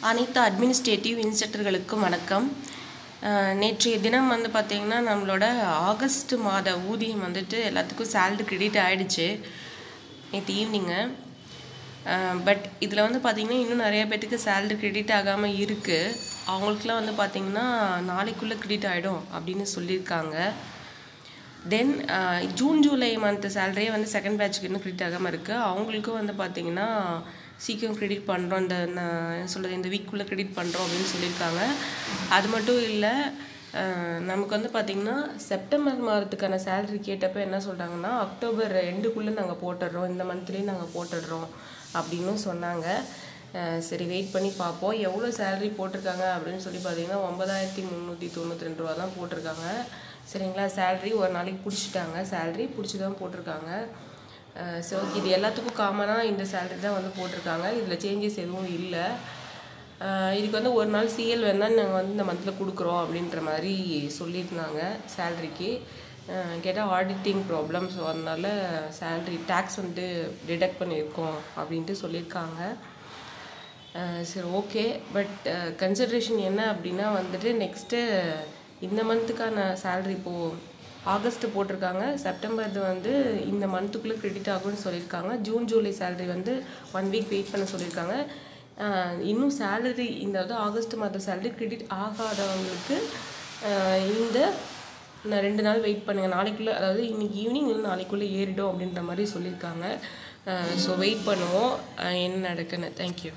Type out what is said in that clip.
அனைத்து அட்மினிஸ்ட்ரேட்டிவ் இன்ஸ்ட்ரக்டர்களுக்கும் வணக்கம். நேற்றைய தினம் பார்த்திங்கன்னா நம்மளோட ஆகஸ்ட் மாத ஊதியம் எல்லாத்துக்கும் சேலரி கிரெடிட் ஆகிடுச்சு நேற்று ஈவினிங்கு. பட் இதில் பார்த்திங்கன்னா இன்னும் நிறைய பேர்த்துக்கு சேலரி கிரெடிட் ஆகாமல் இருக்குது. அவங்களுக்குலாம் பார்த்திங்கன்னா நாளைக்குள்ளே கிரெடிட் ஆகிடும் அப்படின்னு சொல்லியிருக்காங்க. தென் ஜூன் ஜூலை மந்த் சேலரியே செகண்ட் பேட்சுக்கு இன்னும் கிரெடிட் ஆகாமல் இருக்குது. அவங்களுக்கும் பார்த்திங்கன்னா சீக்கிரம் கிரெடிட் பண்ணுறோம், இந்த வீக்குள்ளே கிரெடிட் பண்ணுறோம் அப்படின்னு சொல்லியிருக்காங்க. அது மட்டும் இல்லை, நமக்கு பார்த்திங்கன்னா செப்டம்பர் மாதத்துக்கான சேலரி கேட்டப்போ என்ன சொல்கிறாங்கன்னா அக்டோபர் எண்டுக்குள்ளே நாங்கள் போட்டுடுறோம், இந்த மந்த்லேயே நாங்கள் போட்டுடுறோம் அப்படின்னு சொன்னாங்க. சரி, வெயிட் பண்ணி பார்ப்போம். எவ்வளோ சேலரி போட்டிருக்காங்க அப்படின்னு சொல்லி பார்த்தீங்கன்னா 9392 ரூபா தான் போட்டிருக்காங்க. சரிங்களா, சேலரி ஒரு நாளைக்கு பிடிச்சிட்டாங்க, சேலரி பிடிச்சி தான் போட்டிருக்காங்க. ஸோ இது எல்லாத்துக்கும் காமனாக இந்த சேலரி தான் போட்டிருக்காங்க. இதில் சேஞ்சஸ் எதுவும் இல்லை. இதுக்கு ஒரு நாள் சிஎல் வேணால் நாங்கள் இந்த மந்தில் கொடுக்குறோம் அப்படின்ற மாதிரி சொல்லியிருந்தாங்க. சேலரிக்கு கேட்டால் ஆடிட்டிங் ப்ராப்ளம், ஸோ அதனால் சேலரி டேக்ஸ் டிடக்ட் பண்ணியிருக்கோம் அப்படின்ட்டு சொல்லியிருக்காங்க. சரி, ஓகே. பட் கன்சிடரேஷன் என்ன அப்படின்னா நெக்ஸ்ட்டு இந்த மந்த்துக்கான சேலரி இப்போது ஆகஸ்ட்டு போட்டிருக்காங்க. செப்டம்பர் இந்த மந்த்துக்குள்ளே கிரெடிட் ஆகும்னு சொல்லியிருக்காங்க. June July salary 1 week wait பண்ண சொல்லியிருக்காங்க. இன்னும் சேலரி இந்த ஆகஸ்ட் மாத சேலரி கிரெடிட் ஆகாதவங்களுக்கு இந்த 2 நாள் வெயிட் பண்ணுங்கள், நாளைக்குள்ளே, அதாவது இன்றைக்கி ஈவினிங் இல்லை நாளைக்குள்ளே ஏறிடும் அப்படின்ற மாதிரி சொல்லியிருக்காங்க. ஸோ வெயிட் பண்ணுவோம் என்ன நடக்குன்னு. தேங்க்யூ.